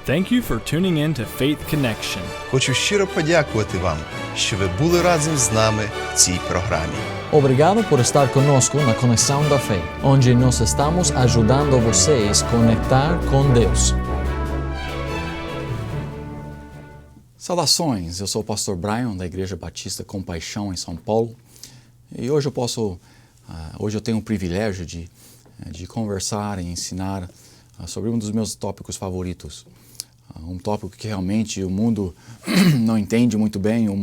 Thank you for tuning in to Faith Connection. Хочу щиро подякувати вам, що ви були разом з нами в цій програмі. Obrigado por estar conosco na Conexão da Fé, onde nós estamos ajudando vocês a conectar com Deus. Saudações, eu sou o pastor Brian da Igreja Batista Compaixão em São Paulo e hoje eu tenho o privilégio de conversar e ensinar sobre um dos meus tópicos favoritos. Um tópico que realmente o mundo não entende muito bem, o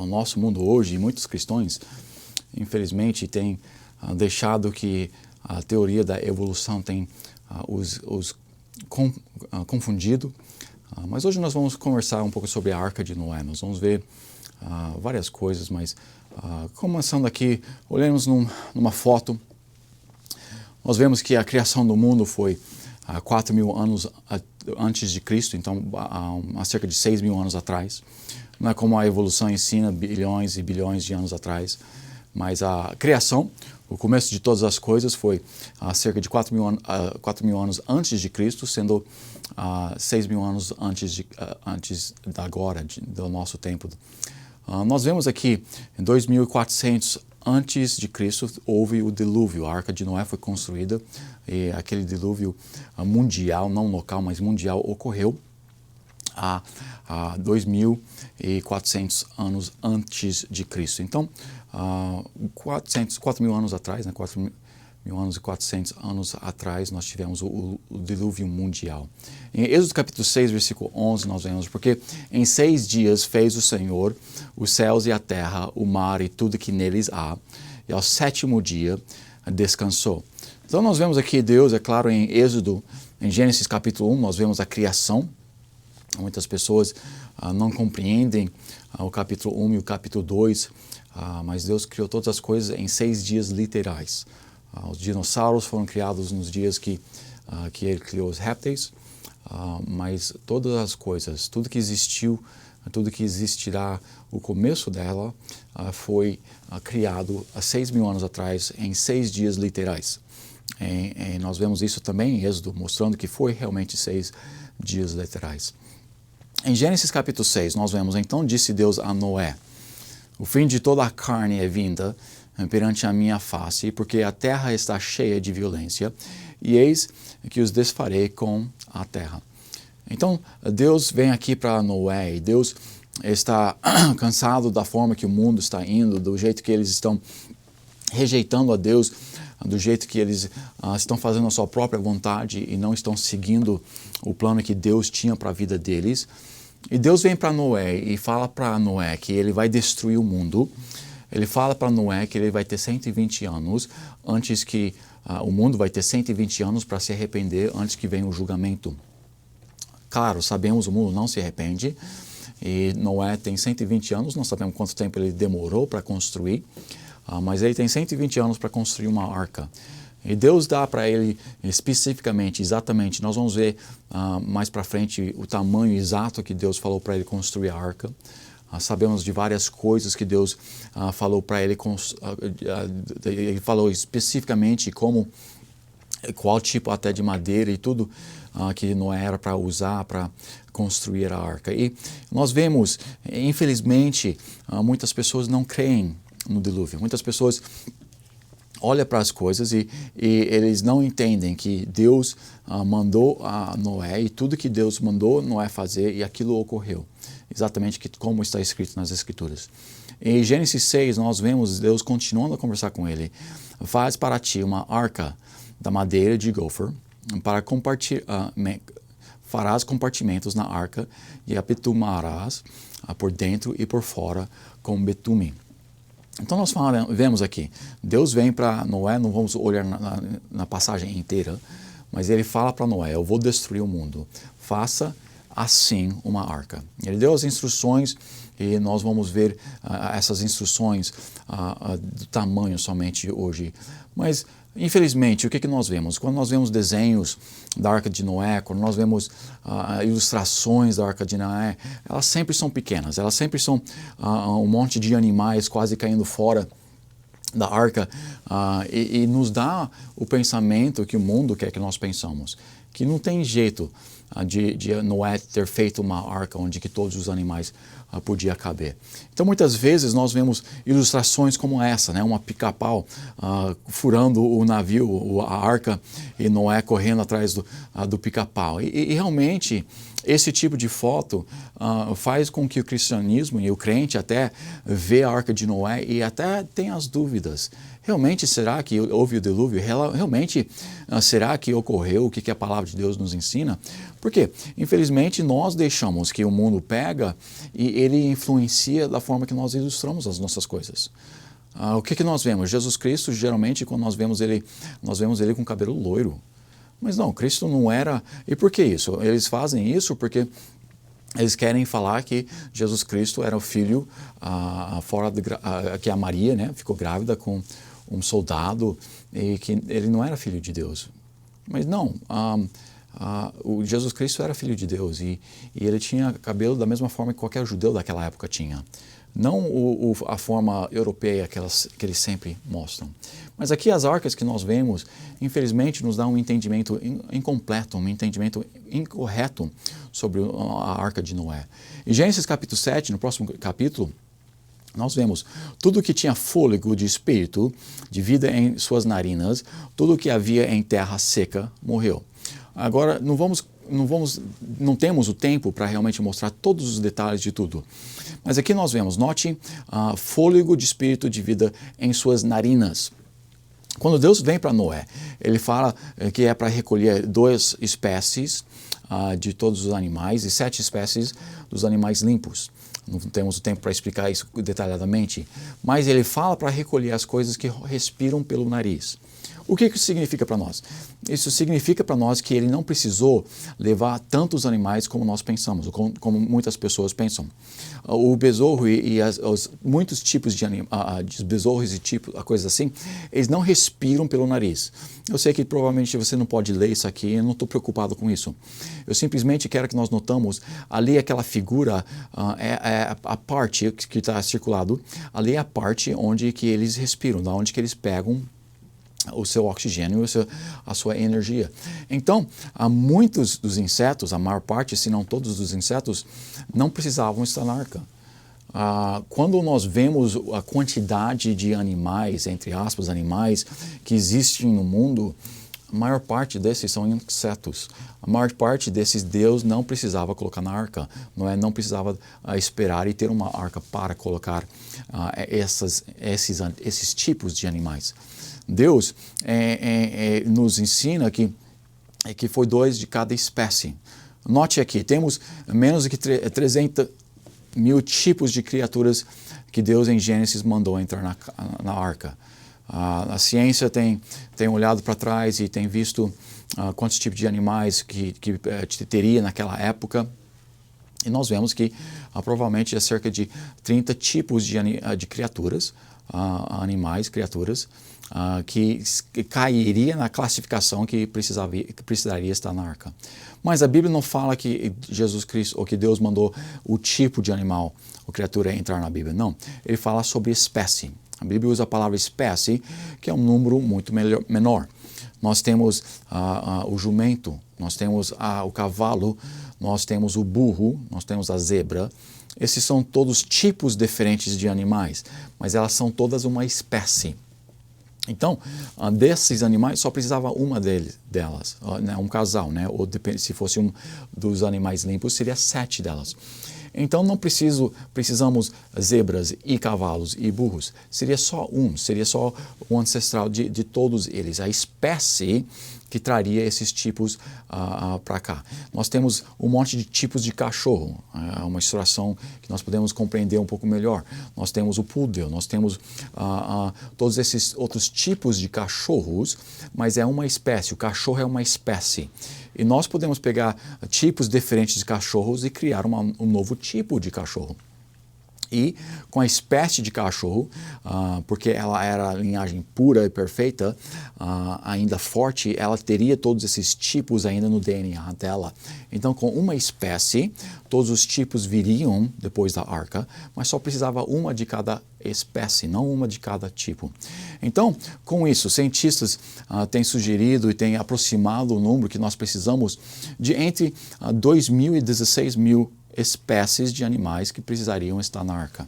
nosso mundo hoje, e muitos cristãos, infelizmente, têm deixado que a teoria da evolução tem os confundido. Mas hoje nós vamos conversar um pouco sobre a Arca de Noé. Nós vamos ver várias coisas, mas começando aqui, olhamos numa foto, nós vemos que a criação do mundo foi 4.000 anos antes de Cristo, então há cerca de 6.000 anos atrás. Não é como a evolução ensina bilhões e bilhões de anos atrás, a criação, o começo de todas as coisas foi cerca de 4.000 anos antes de Cristo, sendo 6.000 anos antes da agora, do nosso tempo. Nós vemos aqui, em 2.400 antes de Cristo, houve o dilúvio. A Arca de Noé foi construída e aquele dilúvio mundial, não local, mas mundial, ocorreu há 2.400 anos antes de Cristo. Então, 4.000 anos atrás, 4.400 anos atrás, nós tivemos o dilúvio mundial. Em Êxodo capítulo 6, versículo 11, nós vemos, porque em 6 dias fez o Senhor os céus e a terra, o mar e tudo que neles há, e ao 7º dia descansou. Então nós vemos aqui Deus, é claro, em Gênesis capítulo 1, nós vemos a criação. Muitas pessoas não compreendem o capítulo 1 e o capítulo 2, mas Deus criou todas as coisas em 6 dias literais. Os dinossauros foram criados nos dias que Ele criou os répteis, mas todas as coisas, tudo que existiu, tudo que existirá, o começo dela foi criado há 6.000 anos atrás, em 6 dias literais. Nós vemos isso também em Êxodo, mostrando que foi realmente 6 dias literais. Em Gênesis capítulo 6, nós vemos, então disse Deus a Noé: o fim de toda a carne é vinda perante a minha face, porque a terra está cheia de violência, e eis que os desfarei com a terra. Então, Deus vem aqui para Noé, e Deus está cansado da forma que o mundo está indo, do jeito que eles estão rejeitando a Deus, do jeito que eles estão fazendo a sua própria vontade e não estão seguindo o plano que Deus tinha para a vida deles. E Deus vem para Noé e fala para Noé que ele vai destruir o mundo. Ele fala para Noé que ele vai ter 120 anos, antes que o mundo vai ter 120 anos para se arrepender, antes que venha o julgamento. Claro, sabemos o mundo não se arrepende, e Noé tem 120 anos, não sabemos quanto tempo ele demorou para construir, mas ele tem 120 anos para construir uma arca. E Deus dá para ele especificamente, exatamente, nós vamos ver mais para frente o tamanho exato que Deus falou para ele construir a arca. Sabemos de várias coisas que Deus falou para ele, ele falou especificamente qual tipo até de madeira e tudo que Noé era para usar para construir a arca. E nós vemos, infelizmente, muitas pessoas não creem no dilúvio. Muitas pessoas olham para as coisas e eles não entendem que Deus mandou a Noé, e tudo que Deus mandou Noé fazer, e aquilo ocorreu. Exatamente como está escrito nas Escrituras. Em Gênesis 6, nós vemos Deus continuando a conversar com ele. Faz para ti uma arca da madeira de gopher, farás compartimentos na arca e a betumarás por dentro e por fora com betume. Então nós vemos aqui, Deus vem para Noé, não vamos olhar na passagem inteira, mas ele fala para Noé: eu vou destruir o mundo, faça assim uma arca. Ele deu as instruções e nós vamos ver essas instruções do tamanho somente hoje. Mas, infelizmente, o que nós vemos? Quando nós vemos desenhos da Arca de Noé, quando nós vemos ilustrações da Arca de Noé, elas sempre são pequenas, elas sempre são um monte de animais quase caindo fora da arca, e nos dá o pensamento que o mundo quer que nós pensamos. que não tem jeito de Noé ter feito uma arca onde que todos os animais podiam caber. Então, muitas vezes, nós vemos ilustrações como essa, né? Uma pica-pau furando o navio, a arca, e Noé correndo atrás do pica-pau. E realmente, esse tipo de foto faz com que o cristianismo e o crente até vê a arca de Noé e até tem as dúvidas. Realmente será que houve o dilúvio? Realmente será que ocorreu o que a palavra de Deus nos ensina? Porque, infelizmente, nós deixamos que o mundo pega e ele influencia da forma que nós ilustramos as nossas coisas. O que nós vemos? Jesus Cristo, geralmente, quando nós vemos ele com cabelo loiro. Mas não, Cristo não era... E por que isso? Eles fazem isso porque eles querem falar que Jesus Cristo era o filho que a Maria, né, ficou grávida com um soldado e que ele não era filho de Deus. Mas não, o Jesus Cristo era filho de Deus e ele tinha cabelo da mesma forma que qualquer judeu daquela época tinha. Não a forma europeia que eles sempre mostram. Mas aqui as arcas que nós vemos, infelizmente, nos dá um entendimento incompleto, um entendimento incorreto sobre a arca de Noé. Em Gênesis capítulo 7, no próximo capítulo, nós vemos tudo que tinha fôlego de espírito, de vida em suas narinas, tudo que havia em terra seca morreu. Agora, não temos o tempo para realmente mostrar todos os detalhes de tudo. Mas aqui nós vemos, note, fôlego de espírito de vida em suas narinas. Quando Deus vem para Noé, ele fala que é para recolher 2 espécies de todos os animais e 7 espécies dos animais limpos. Não temos o tempo para explicar isso detalhadamente, mas ele fala para recolher as coisas que respiram pelo nariz. O que isso significa para nós? Isso significa para nós que ele não precisou levar tantos animais como nós pensamos, como muitas pessoas pensam. O besouro e muitos tipos de besouros e coisas assim, eles não respiram pelo nariz. Eu sei que provavelmente você não pode ler isso aqui, eu não estou preocupado com isso. Eu simplesmente quero que nós notamos ali aquela figura, é a parte que está circulado, ali é a parte onde que eles respiram, da onde que eles pegam o seu oxigênio, a sua energia. Então, muitos dos insetos, a maior parte, se não todos os insetos, não precisavam estar na arca. Quando nós vemos a quantidade de animais, entre aspas, animais, que existem no mundo, a maior parte desses são insetos. A maior parte desses Deus não precisava colocar na arca. Não precisava esperar e ter uma arca para colocar esses tipos de animais. Deus nos ensina que foi 2 de cada espécie. Note aqui, temos menos do que 300 mil tipos de criaturas que Deus em Gênesis mandou entrar na arca. A ciência tem olhado para trás e tem visto quantos tipos de animais que teria naquela época. E nós vemos que provavelmente é cerca de 30 tipos de criaturas, criaturas, que cairia na classificação que precisaria estar na arca. Mas a Bíblia não fala que Jesus Cristo, ou que Deus mandou o tipo de animal ou criatura entrar na Bíblia. Não, ele fala sobre espécie. A Bíblia usa a palavra espécie, que é um número muito menor. Nós temos o jumento, nós temos o cavalo, nós temos o burro, nós temos a zebra. Esses são todos tipos diferentes de animais, mas elas são todas uma espécie. Então, desses animais, só precisava uma delas, né, um casal, né? Ou se fosse um dos animais limpos, seria 7 delas. Então, não precisamos zebras e cavalos e burros. Seria só o ancestral de todos eles. A espécie que traria esses tipos para cá. Nós temos um monte de tipos de cachorro, uma ilustração que nós podemos compreender um pouco melhor. Nós temos o poodle, nós temos todos esses outros tipos de cachorros, mas é uma espécie, o cachorro é uma espécie. E nós podemos pegar tipos diferentes de cachorros e criar um novo tipo de cachorro. E com a espécie de cachorro, porque ela era a linhagem pura e perfeita, ainda forte, ela teria todos esses tipos ainda no DNA dela. Então, com uma espécie, todos os tipos viriam depois da arca, mas só precisava uma de cada espécie, não uma de cada tipo. Então, com isso, cientistas têm sugerido e têm aproximado o número que nós precisamos de entre 2.000 e 16.000 espécies de animais que precisariam estar na arca.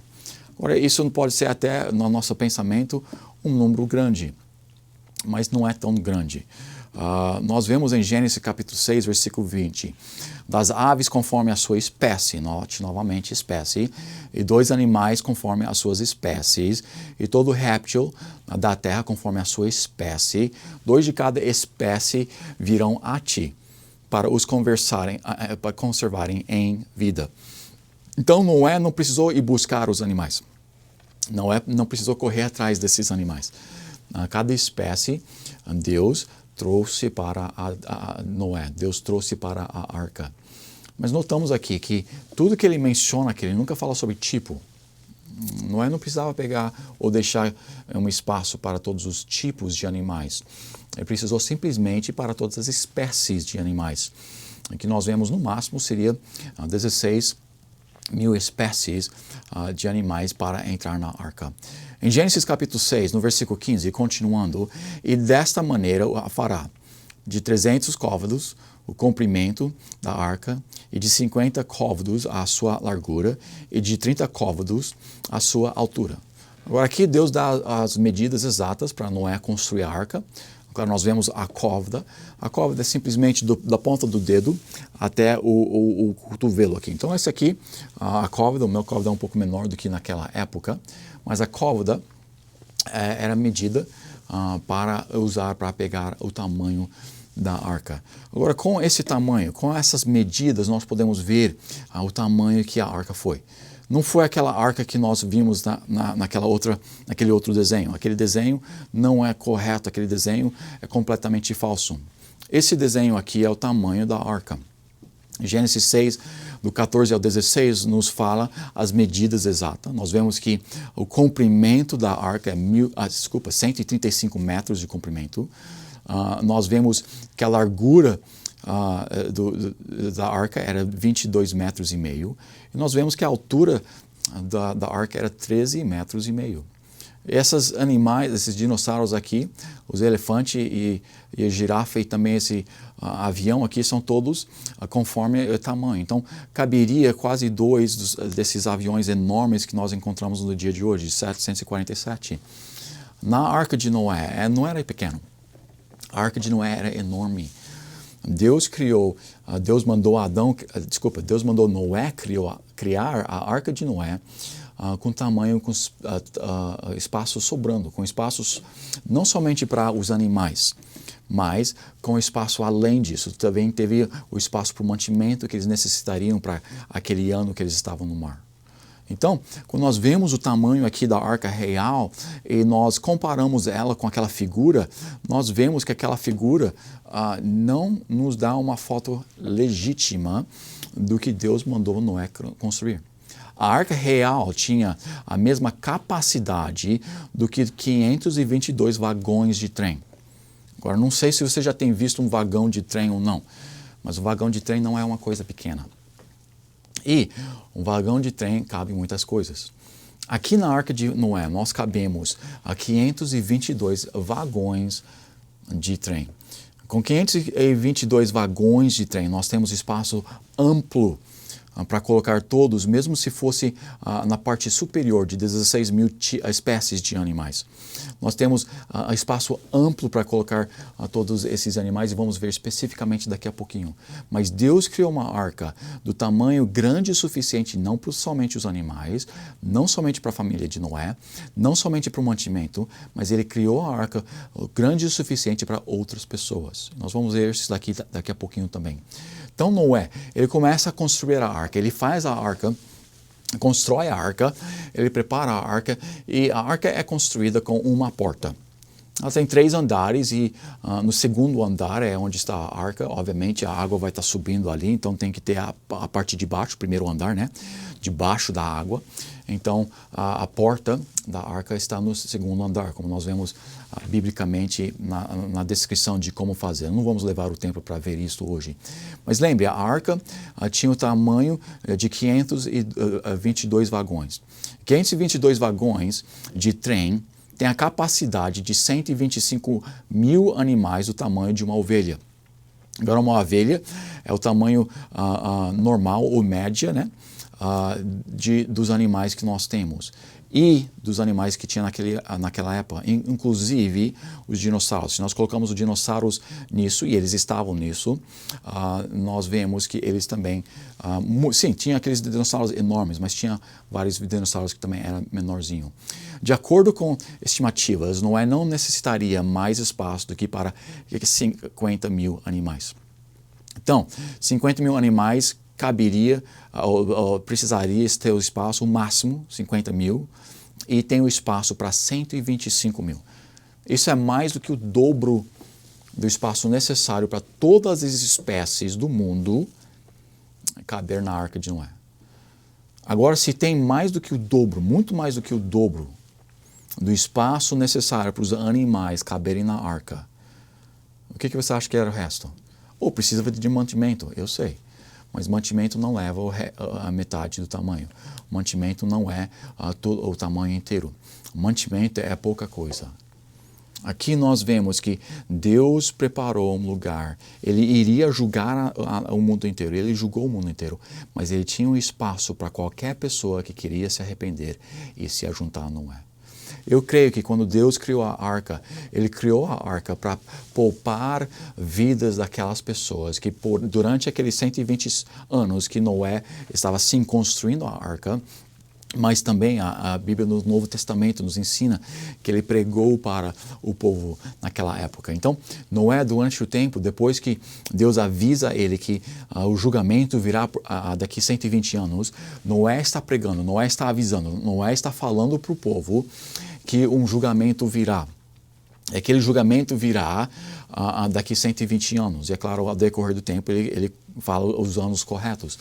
Agora, isso pode ser até, no nosso pensamento, um número grande, mas não é tão grande. Nós vemos em Gênesis capítulo 6, versículo 20, das aves conforme a sua espécie, note novamente espécie, e 2 animais conforme as suas espécies, e todo réptil da terra conforme a sua espécie, 2 de cada espécie virão a ti, para os para conservarem em vida. Então Noé não precisou ir buscar os animais. Noé não precisou correr atrás desses animais. Cada espécie, Deus trouxe para Noé, Deus trouxe para a arca. Mas notamos aqui que tudo que ele menciona aqui, ele nunca fala sobre tipo. Noé não precisava pegar ou deixar um espaço para todos os tipos de animais. Ele precisou simplesmente para todas as espécies de animais. O que nós vemos no máximo seria 16.000 espécies de animais para entrar na arca. Em Gênesis capítulo 6, no versículo 15, continuando, e desta maneira a fará, de 300 côvados o comprimento da arca, e de 50 côvados a sua largura, e de 30 côvados a sua altura. Agora aqui Deus dá as medidas exatas para Noé construir a arca. Agora nós vemos a côvada. A côvada é simplesmente da ponta do dedo até o cotovelo aqui. Então essa aqui, a côvada, o meu côvado é um pouco menor do que naquela época, mas a côvada era medida para usar, para pegar o tamanho da arca. Agora com esse tamanho, com essas medidas, nós podemos ver o tamanho que a arca foi. Não foi aquela arca que nós vimos naquele outro desenho. Aquele desenho não é correto, aquele desenho é completamente falso. Esse desenho aqui é o tamanho da arca. Gênesis 6, do 14 ao 16, nos fala as medidas exatas. Nós vemos que o comprimento da arca é 135 metros de comprimento. Nós vemos que a largura da arca era 22 metros e meio. E nós vemos que a altura da arca era 13 metros e meio. Esses animais, esses dinossauros aqui, os elefantes e a girafa e também esse avião aqui são todos conforme o tamanho. Então, caberia quase 2 desses aviões enormes que nós encontramos no dia de hoje, 747. Na arca de Noé, não era pequeno. A arca de Noé era enorme. Deus mandou Noé criar a arca de Noé com tamanho, com espaço sobrando, com espaços não somente para os animais, mas com espaço além disso. Também teve o espaço para o mantimento que eles necessitariam para aquele ano que eles estavam no mar. Então, quando nós vemos o tamanho aqui da arca real e nós comparamos ela com aquela figura, nós vemos que aquela figura não nos dá uma foto legítima do que Deus mandou Noé construir. A arca real tinha a mesma capacidade do que 522 vagões de trem. Agora, não sei se você já tem visto um vagão de trem ou não, mas o vagão de trem não é uma coisa pequena. E um vagão de trem cabe muitas coisas. Aqui na arca de Noé, nós cabemos a 522 vagões de trem. Com 522 vagões de trem, nós temos espaço amplo para colocar todos, mesmo se fosse na parte superior de 16.000 espécies de animais. Nós temos espaço amplo para colocar todos esses animais e vamos ver especificamente daqui a pouquinho. Mas Deus criou uma arca do tamanho grande o suficiente, não para somente os animais, não somente para a família de Noé, não somente para o mantimento, mas Ele criou a arca grande o suficiente para outras pessoas. Nós vamos ver isso daqui a pouquinho também. Então Noé, ele começa a construir a arca, ele faz a arca, constrói a arca, ele prepara a arca e a arca é construída com uma porta. Ela tem 3 andares e no segundo andar é onde está a arca. Obviamente a água vai estar subindo ali, então tem que ter a parte de baixo, o primeiro andar, né? Debaixo da água. Então a porta da arca está no segundo andar, como nós vemos biblicamente na descrição de como fazer. Não vamos levar o tempo para ver isso hoje. Mas lembre, a arca tinha o tamanho de 522 vagões. 522 vagões de trem tem a capacidade de 125 mil animais do tamanho de uma ovelha. Agora, uma ovelha é o tamanho normal ou média, né, dos animais que nós temos e dos animais que tinha naquela época, inclusive os dinossauros. Se nós colocamos os dinossauros nisso, e eles estavam nisso, nós vemos que eles também, sim, tinha aqueles dinossauros enormes, mas tinha vários dinossauros que também eram menorzinhos. De acordo com estimativas, Noé não necessitaria mais espaço do que para 50 mil animais. Então, 50 mil animais caberia, ou precisaria ter o espaço, o máximo, 50 mil, e tem o espaço para 125 mil. Isso é mais do que o dobro do espaço necessário para todas as espécies do mundo caber na arca de Noé. Agora, se tem mais do que o dobro, muito mais do que o dobro do espaço necessário para os animais caberem na arca, o que você acha que era o resto? Ou precisa de mantimento, eu sei. Mas mantimento não leva a metade do tamanho. Mantimento não é o tamanho inteiro. Mantimento é pouca coisa. Aqui nós vemos que Deus preparou um lugar. Ele iria julgar o mundo inteiro. Ele julgou o mundo inteiro. Mas ele tinha um espaço para qualquer pessoa que queria se arrepender e se ajuntar a Noé. Eu creio que quando Deus criou a arca, Ele criou a arca para poupar vidas daquelas pessoas que durante aqueles 120 anos que Noé estava sim construindo a arca, mas também a Bíblia no Novo Testamento nos ensina que ele pregou para o povo naquela época. Então, Noé, durante o tempo, depois que Deus avisa ele que o julgamento virá daqui 120 anos, Noé está pregando, Noé está avisando, Noé está falando para o povo que um julgamento virá. Aquele julgamento virá daqui 120 anos. E é claro, ao decorrer do tempo, ele fala os anos corretos.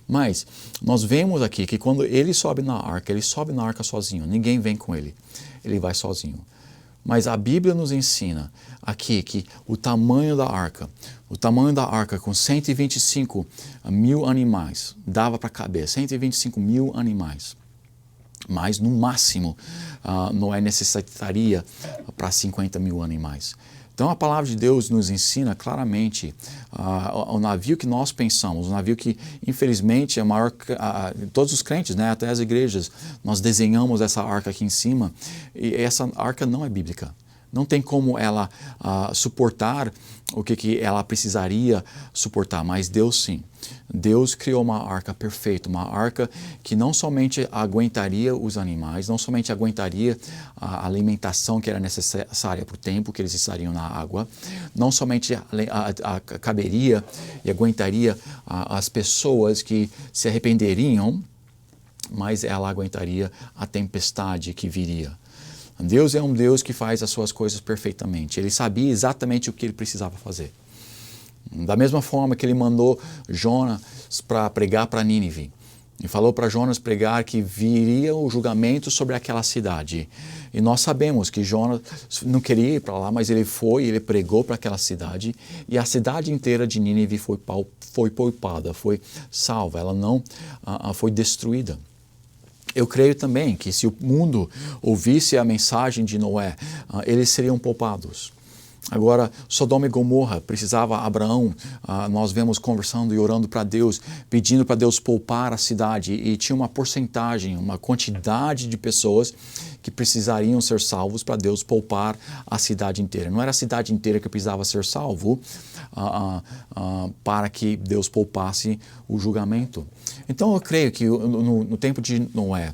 Mas nós vemos aqui que quando ele sobe na arca sozinho. Ninguém vem com ele. Ele vai sozinho. Mas a Bíblia nos ensina aqui que o tamanho da arca com 125 mil animais, dava para caber 125 mil animais. Mas no máximo Noé necessitaria para 50 mil animais. Então a palavra de Deus nos ensina claramente o navio que nós pensamos, o navio que infelizmente é maior, todos os crentes, né, até as igrejas, nós desenhamos essa arca aqui em cima e essa arca não é bíblica. Não tem como ela suportar o que ela precisaria suportar, mas Deus sim. Deus criou uma arca perfeita, uma arca que não somente aguentaria os animais, não somente aguentaria a alimentação que era necessária para o tempo que eles estariam na água, não somente caberia e aguentaria as pessoas que se arrependeriam, mas ela aguentaria a tempestade que viria. Deus é um Deus que faz as suas coisas perfeitamente. Ele sabia exatamente o que ele precisava fazer. Da mesma forma que ele mandou Jonas para pregar para Nínive. E falou para Jonas pregar que viria o julgamento sobre aquela cidade. E nós sabemos que Jonas não queria ir para lá, mas ele foi, ele pregou para aquela cidade. E a cidade inteira de Nínive foi poupada, foi salva, ela não foi destruída. Eu creio também que se o mundo ouvisse a mensagem de Noé, eles seriam poupados. Agora, Sodoma e Gomorra precisava Abraão, nós vemos conversando e orando para Deus, pedindo para Deus poupar a cidade e tinha uma porcentagem, uma quantidade de pessoas que precisariam ser salvos para Deus poupar a cidade inteira. Não era a cidade inteira que precisava ser salvo para que Deus poupasse o julgamento. Então eu creio que no tempo de Noé,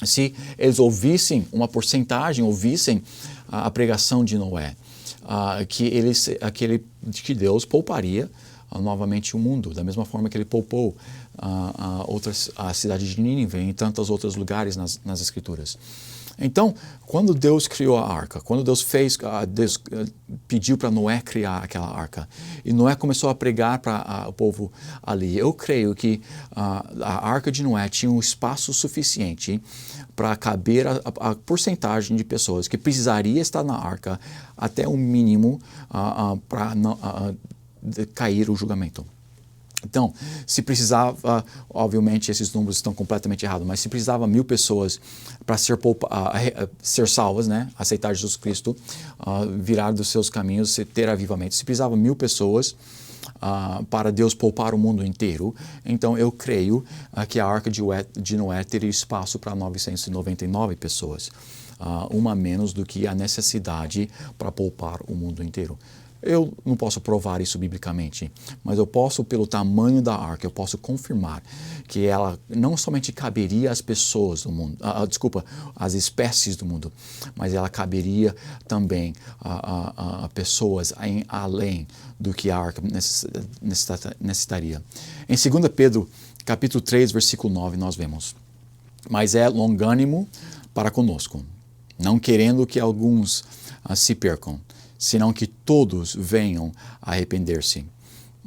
se eles ouvissem uma porcentagem, ouvissem a pregação de Noé, que Deus pouparia novamente o mundo, da mesma forma que ele poupou a cidade de Nínive e em tantos outros lugares nas Escrituras. Então, quando Deus criou a arca, quando Deus pediu para Noé criar aquela arca, e Noé começou a pregar para o povo ali, eu creio que a arca de Noé tinha um espaço suficiente para caber a porcentagem de pessoas que precisaria estar na arca até o mínimo para cair o julgamento. Então, se precisava, obviamente esses números estão completamente errados, mas se precisava 1.000 pessoas para ser salvas, né, aceitar Jesus Cristo, virar dos seus caminhos, ter avivamento, se precisava 1.000 pessoas para Deus poupar o mundo inteiro, então eu creio que a arca de Noé teria espaço para 999 pessoas, uma menos do que a necessidade para poupar o mundo inteiro. Eu não posso provar isso biblicamente, mas eu posso, pelo tamanho da arca, eu posso confirmar que ela não somente caberia às pessoas do mundo, às espécies do mundo, mas ela caberia também a pessoas além do que a arca necessitaria. Em 2 Pedro, capítulo 3, versículo 9, nós vemos: mas é longânimo para conosco, não querendo que alguns se percam, senão que todos venham a arrepender-se.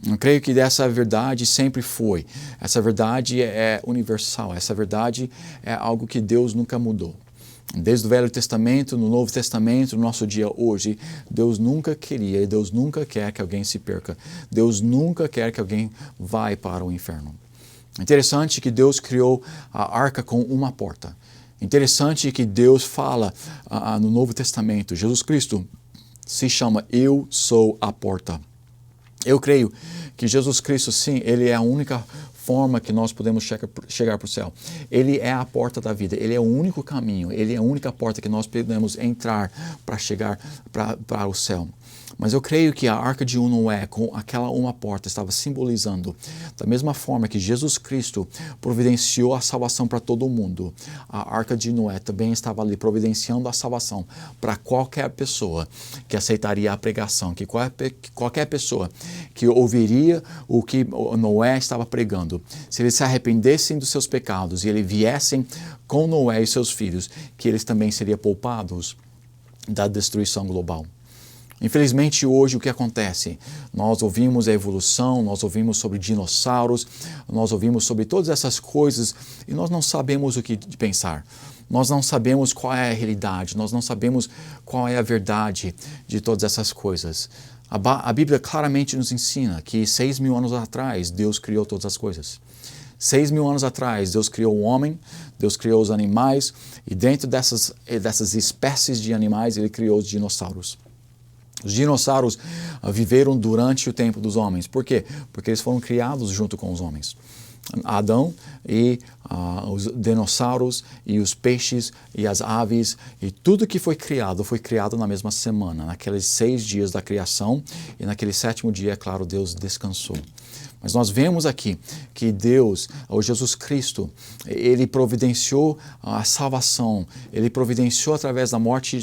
Eu creio que essa verdade sempre foi. Essa verdade é universal. Essa verdade é algo que Deus nunca mudou. Desde o Velho Testamento, no Novo Testamento, no nosso dia hoje, Deus nunca queria e Deus nunca quer que alguém se perca. Deus nunca quer que alguém vá para o inferno. Interessante que Deus criou a arca com uma porta. Interessante que Deus fala no Novo Testamento, Jesus Cristo se chama Eu Sou a Porta. Eu creio que Jesus Cristo, sim, Ele é a única forma que nós podemos chegar para o céu. Ele é a porta da vida, Ele é o único caminho, Ele é a única porta que nós podemos entrar para chegar para o céu. Mas eu creio que a arca de Noé, com aquela uma porta, estava simbolizando, da mesma forma que Jesus Cristo providenciou a salvação para todo mundo, a arca de Noé também estava ali providenciando a salvação para qualquer pessoa que aceitaria a pregação, que qualquer pessoa que ouviria o que Noé estava pregando, se eles se arrependessem dos seus pecados e eles viessem com Noé e seus filhos, que eles também seriam poupados da destruição global. Infelizmente, hoje o que acontece? Nós ouvimos a evolução, nós ouvimos sobre dinossauros, nós ouvimos sobre todas essas coisas e nós não sabemos o que pensar. Nós não sabemos qual é a realidade, nós não sabemos qual é a verdade de todas essas coisas. A Bíblia claramente nos ensina que 6.000 anos atrás Deus criou todas as coisas. 6.000 anos atrás, Deus criou o homem, Deus criou os animais e dentro dessas espécies de animais, Ele criou os dinossauros. Os dinossauros viveram durante o tempo dos homens. Por quê? Porque eles foram criados junto com os homens. Adão e os dinossauros e os peixes e as aves e tudo que foi criado na mesma semana, naqueles 6 dias da criação e naquele 7º dia, é claro, Deus descansou. Mas nós vemos aqui que Deus, ou Jesus Cristo, Ele providenciou a salvação, Ele providenciou através da morte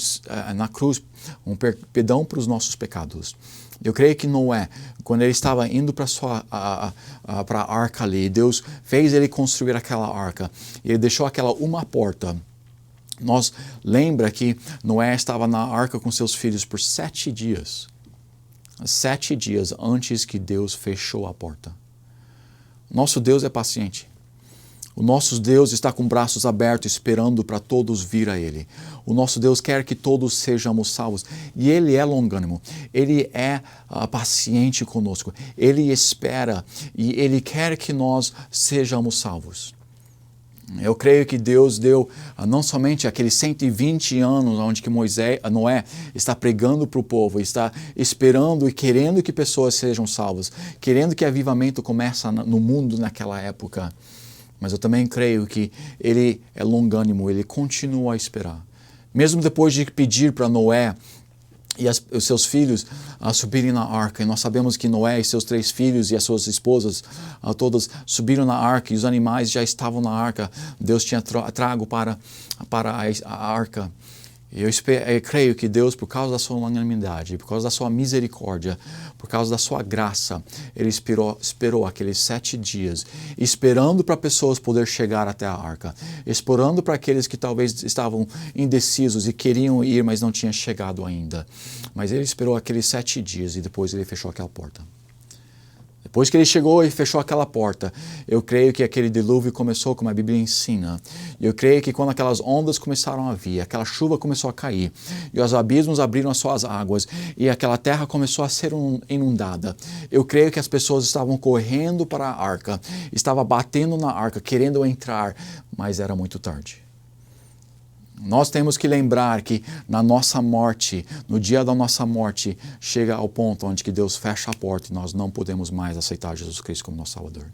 na cruz um perdão para os nossos pecados. Eu creio que Noé, quando ele estava indo para a arca ali, Deus fez ele construir aquela arca, e ele deixou aquela uma porta. Nós lembra que Noé estava na arca com seus filhos por 7 dias. 7 dias antes que Deus fechou a porta. Nosso Deus é paciente. O nosso Deus está com braços abertos esperando para todos vir a Ele. O nosso Deus quer que todos sejamos salvos. E Ele é longânimo. Ele é paciente conosco. Ele espera e Ele quer que nós sejamos salvos. Eu creio que Deus deu não somente aqueles 120 anos onde que Noé está pregando para o povo, está esperando e querendo que pessoas sejam salvas, querendo que avivamento comece no mundo naquela época. Mas eu também creio que Ele é longânimo, Ele continua a esperar. Mesmo depois de pedir para Noé e os seus filhos subirem na arca, e nós sabemos que Noé e seus 3 filhos e as suas esposas todas subiram na arca e os animais já estavam na arca, Deus tinha trago para a arca. Eu creio que Deus, por causa da sua longanimidade, por causa da sua misericórdia, por causa da sua graça, Ele esperou aqueles 7 dias, esperando para pessoas poder chegar até a arca, esperando para aqueles que talvez estavam indecisos e queriam ir, mas não tinham chegado ainda. Mas Ele esperou aqueles 7 dias e depois Ele fechou aquela porta. Depois que ele chegou e fechou aquela porta, eu creio que aquele dilúvio começou como a Bíblia ensina. Eu creio que quando aquelas ondas começaram a vir, aquela chuva começou a cair, e os abismos abriram as suas águas, e aquela terra começou a ser inundada. Eu creio que as pessoas estavam correndo para a arca, estavam batendo na arca, querendo entrar, mas era muito tarde. Nós temos que lembrar que na nossa morte, no dia da nossa morte, chega ao ponto onde que Deus fecha a porta e nós não podemos mais aceitar Jesus Cristo como nosso Salvador.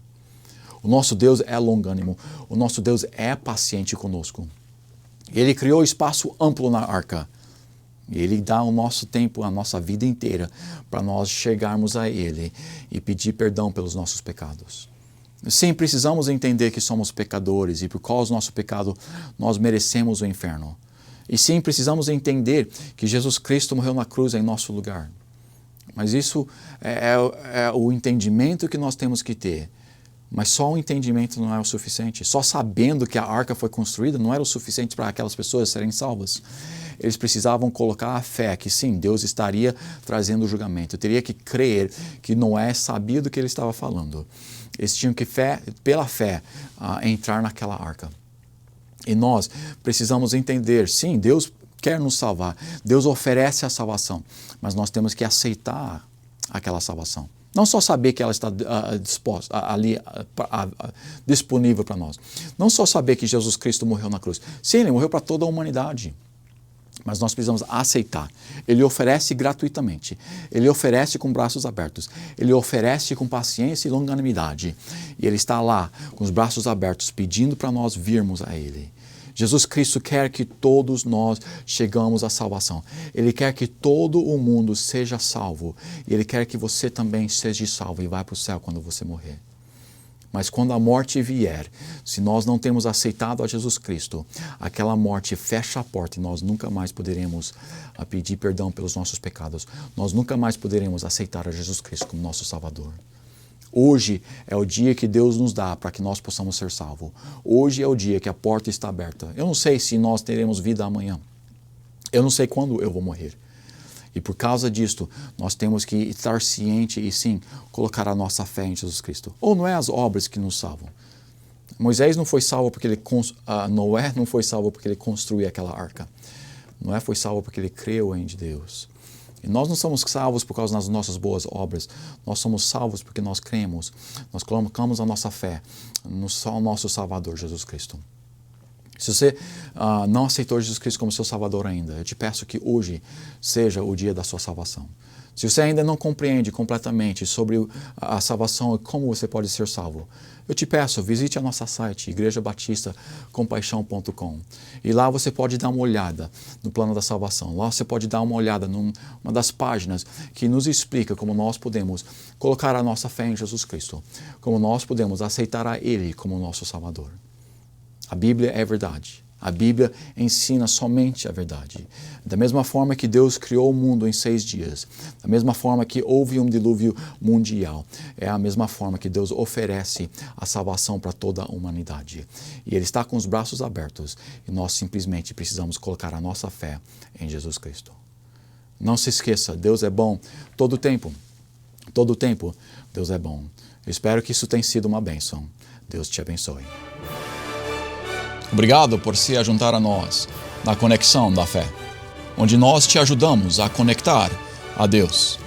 O nosso Deus é longânimo, o nosso Deus é paciente conosco. Ele criou espaço amplo na arca. Ele dá o nosso tempo, a nossa vida inteira, para nós chegarmos a Ele e pedir perdão pelos nossos pecados. Sim, precisamos entender que somos pecadores e por causa do nosso pecado nós merecemos o inferno. E sim, precisamos entender que Jesus Cristo morreu na cruz em nosso lugar. Mas isso é o entendimento que nós temos que ter. Mas só o entendimento não é o suficiente. Só sabendo que a arca foi construída não era o suficiente para aquelas pessoas serem salvas. Eles precisavam colocar a fé que sim, Deus estaria trazendo o julgamento. Eu teria que crer que Noé sabia do que ele estava falando. Eles tinham que, pela fé, entrar naquela arca. E nós precisamos entender, sim, Deus quer nos salvar. Deus oferece a salvação, mas nós temos que aceitar aquela salvação. Não só saber que ela está disponível para nós. Não só saber que Jesus Cristo morreu na cruz. Sim, Ele morreu para toda a humanidade. Mas nós precisamos aceitar. Ele oferece gratuitamente. Ele oferece com braços abertos. Ele oferece com paciência e longanimidade. E Ele está lá, com os braços abertos, pedindo para nós virmos a Ele. Jesus Cristo quer que todos nós chegamos à salvação. Ele quer que todo o mundo seja salvo. E Ele quer que você também seja salvo e vá para o céu quando você morrer. Mas quando a morte vier, se nós não temos aceitado a Jesus Cristo, aquela morte fecha a porta e nós nunca mais poderemos pedir perdão pelos nossos pecados. Nós nunca mais poderemos aceitar a Jesus Cristo como nosso Salvador. Hoje é o dia que Deus nos dá para que nós possamos ser salvos. Hoje é o dia que a porta está aberta. Eu não sei se nós teremos vida amanhã. Eu não sei quando eu vou morrer. E por causa disto, nós temos que estar ciente e sim, colocar a nossa fé em Jesus Cristo. Ou não é as obras que nos salvam. Moisés não foi salvo porque Noé não foi salvo porque ele construiu aquela arca. Noé foi salvo porque ele creu em Deus. E nós não somos salvos por causa das nossas boas obras. Nós somos salvos porque nós cremos. Nós colocamos a nossa fé no nosso Salvador, Jesus Cristo. Se você não aceitou Jesus Cristo como seu Salvador ainda, eu te peço que hoje seja o dia da sua salvação. Se você ainda não compreende completamente sobre a salvação e como você pode ser salvo, eu te peço, visite a nossa site, igrejabatistacompaixão.com. E lá você pode dar uma olhada no plano da salvação. Lá você pode dar uma olhada numa das páginas que nos explica como nós podemos colocar a nossa fé em Jesus Cristo, como nós podemos aceitar a Ele como nosso Salvador. A Bíblia é verdade. A Bíblia ensina somente a verdade. Da mesma forma que Deus criou o mundo em 6 dias, da mesma forma que houve um dilúvio mundial, é a mesma forma que Deus oferece a salvação para toda a humanidade. E Ele está com os braços abertos e nós simplesmente precisamos colocar a nossa fé em Jesus Cristo. Não se esqueça, Deus é bom todo o tempo. Todo o tempo, Deus é bom. Eu espero que isso tenha sido uma bênção. Deus te abençoe. Obrigado por se ajuntar a nós na Conexão da Fé, onde nós te ajudamos a conectar a Deus.